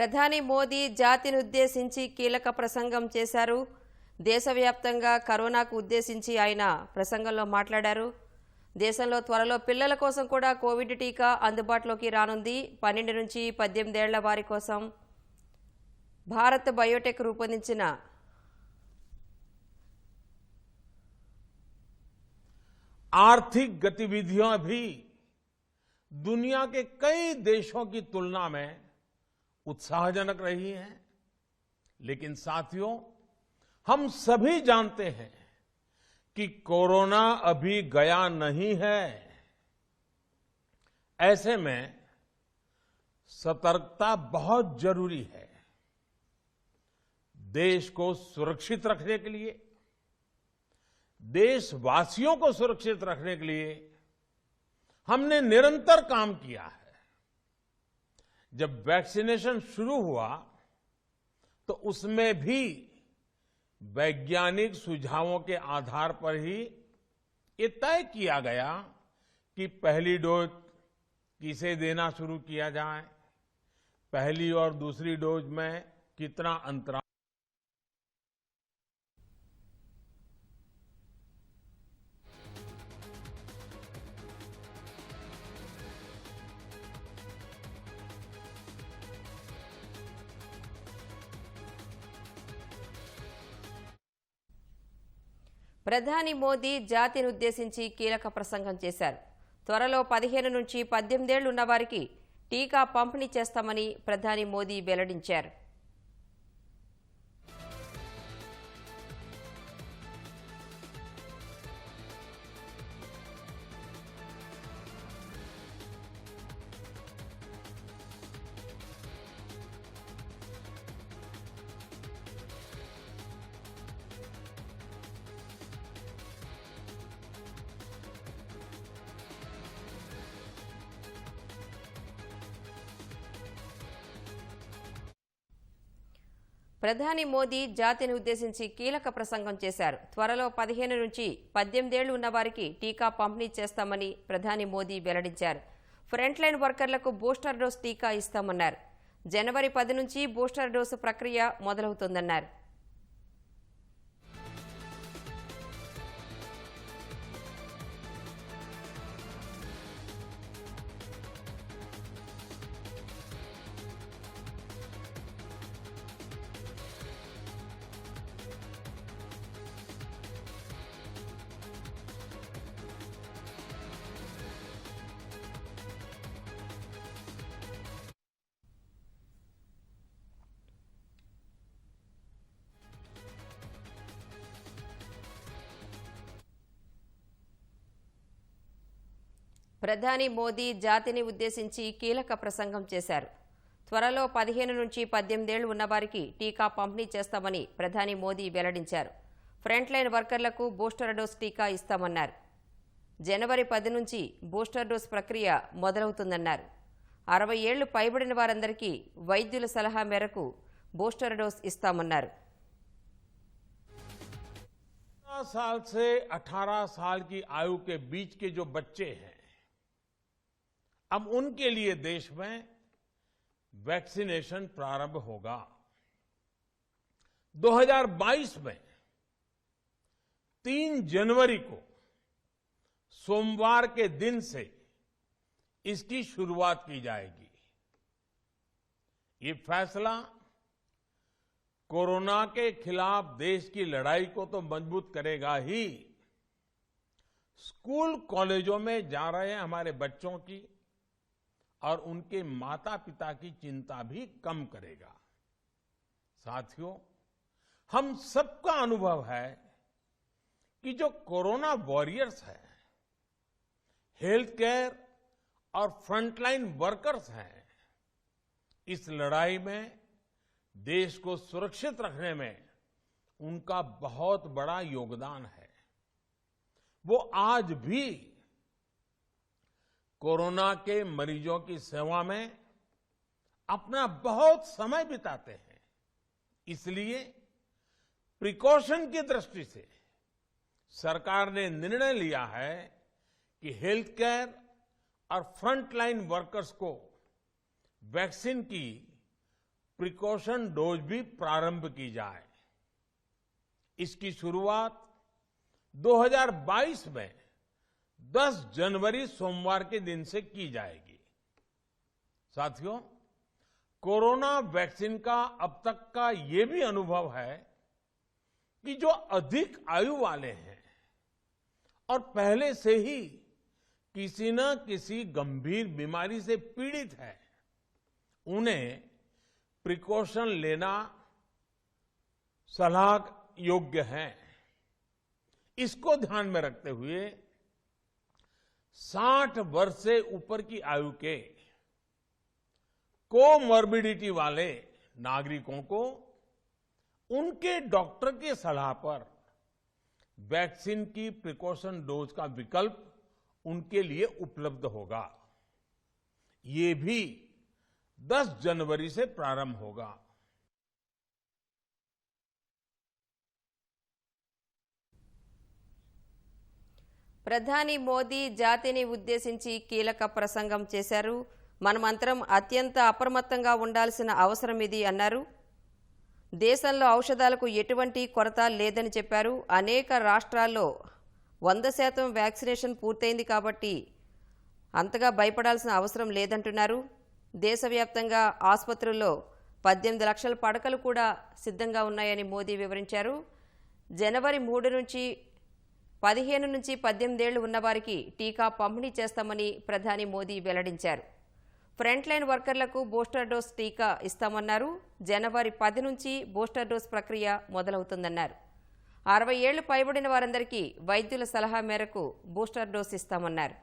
ప్రధాని మోదీ జాతిని ఉద్దేశించి కీలక ప్రసంగం చేశారు. దేశవ్యాప్తంగా కరోనాకు ఉద్దేశించి ఆయన ప్రసంగంలో మాట్లాడారు. దేశంలో త్వరలో పిల్లల కోసం కూడా కోవిడ్ టీకా అందుబాటులోకి రానుంది. 12 నుంచి 18 ఏళ్ల వారి కోసం భారత్ బయోటెక్ రూపొందించిన आर्थिक गतिविधियां भी दुनिया के कई देशों की तुलना में उत्साहजनक रही हैं। लेकिन साथियों, हम सभी जानते हैं कि कोरोना अभी गया नहीं है। ऐसे में सतर्कता बहुत जरूरी है। देश को सुरक्षित रखने के लिए, देशवासियों को सुरक्षित रखने के लिए हमने निरंतर काम किया है। जब वैक्सीनेशन शुरू हुआ तो उसमें भी वैज्ञानिक सुझावों के आधार पर ही ये तय किया गया कि पहली डोज किसे देना शुरू किया जाए, पहली और दूसरी डोज में कितना अंतराल। ప్రధాని మోదీ జాతిని ఉద్దేశించి కీలక ప్రసంగం చేశారు. త్వరలో 15 నుంచి 18 ఏళ్లు ఉన్న వారికి టీకా పంపిణీ చేస్తామని ప్రధాని మోదీ వెల్లడించారు. ప్రధాని మోదీ జాతిని ఉద్దేశించి కీలక ప్రసంగం చేశారు. త్వరలో 15 నుంచి 18 ఏళ్లు ఉన్న వారికి టీకా పంపిణీ చేస్తామని ప్రధాని మోదీ వెల్లడించారు. ఫ్రంట్ లైన్ వర్కర్లకు బూస్టర్ డోస్ టీకా ఇస్తామన్నారు. జనవరి 10 నుంచి బూస్టర్ డోసు ప్రక్రియ మొదలవుతుందన్నారు. ప్రధాని మోదీ జాతిని ఉద్దేశించి కీలక ప్రసంగం చేశారు. త్వరలో 15 నుంచి 18 ఏళ్లు ఉన్న వారికి టీకా పంపిణీ చేస్తామని ప్రధాని మోదీ వెల్లడించారు. ఫ్రంట్ లైన్ వర్కర్లకు బూస్టర్ డోస్ టీకా ఇస్తామన్నారు. జనవరి 10 నుంచి బూస్టర్ డోస్ ప్రక్రియ మొదలవుతుందన్నారు. 60 ఏళ్లు పైబడిన వారందరికీ వైద్యుల సలహా మేరకు బూస్టర్ డోస్ ఇస్తామన్నారు. 15 साल से 18 साल की आयु के बीच के जो बच्चे हैं, अब उनके लिए देश में वैक्सीनेशन प्रारंभ होगा। 2022 में 3 जनवरी को सोमवार के दिन से इसकी शुरुआत की जाएगी। ये फैसला कोरोना के खिलाफ देश की लड़ाई को तो मजबूत करेगा ही, स्कूल कॉलेजों में जा रहे हमारे बच्चों की और उनके माता पिता की चिंता भी कम करेगा। साथियों, हम सबका अनुभव है कि जो कोरोना वॉरियर्स हैं, हेल्थ केयर और फ्रंटलाइन वर्कर्स हैं, इस लड़ाई में देश को सुरक्षित रखने में उनका बहुत बड़ा योगदान है। वो आज भी कोरोना के मरीजों की सेवा में अपना बहुत समय बिताते हैं। इसलिए प्रिकॉशन की दृष्टि से सरकार ने निर्णय लिया है कि हेल्थ केयर और फ्रंटलाइन वर्कर्स को वैक्सीन की प्रिकॉशन डोज भी प्रारंभ की जाए। इसकी शुरुआत 2022 में 10 जनवरी सोमवार के दिन से की जाएगी। साथियों, कोरोना वैक्सीन का अब तक का ये भी अनुभव है कि जो अधिक आयु वाले हैं और पहले से ही किसी न किसी गंभीर बीमारी से पीड़ित है, उन्हें प्रिकॉशन लेना सलाह योग्य है। इसको ध्यान में रखते हुए 60 वर्ष से ऊपर की आयु के कोमॉर्बिडिटी वाले नागरिकों को उनके डॉक्टर की सलाह पर वैक्सीन की प्रिकॉशन डोज का विकल्प उनके लिए उपलब्ध होगा। ये भी 10 जनवरी से प्रारंभ होगा। ప్రధాని మోదీ జాతిని ఉద్దేశించి కీలక ప్రసంగం చేశారు. మనమంతరం అత్యంత అప్రమత్తంగా ఉండాల్సిన అవసరం ఇది అన్నారు. దేశంలో ఔషధాలకు ఎటువంటి కొరత లేదని చెప్పారు. అనేక రాష్ట్రాల్లో 100% వ్యాక్సినేషన్ పూర్తయింది కాబట్టి అంతగా భయపడాల్సిన అవసరం లేదంటున్నారు. దేశవ్యాప్తంగా ఆసుపత్రుల్లో 18 లక్షల పడకలు కూడా సిద్ధంగా ఉన్నాయని మోదీ వివరించారు. జనవరి 3 నుంచి 15 నుంచి 18 ఏళ్లు ఉన్నవారికి టీకా పంపిణీ చేస్తామని ప్రధాని మోదీ వెల్లడించారు. ఫ్రంట్ లైన్ వర్కర్లకు బూస్టర్ డోస్ టీకా ఇస్తామన్నారు. జనవరి 10 నుంచి బూస్టర్ డోస్ ప్రక్రియ మొదలవుతుందన్నారు. 60 ఏళ్లు పైబడిన వారందరికీ వైద్యుల సలహా మేరకు బూస్టర్ డోస్ ఇస్తామన్నారు.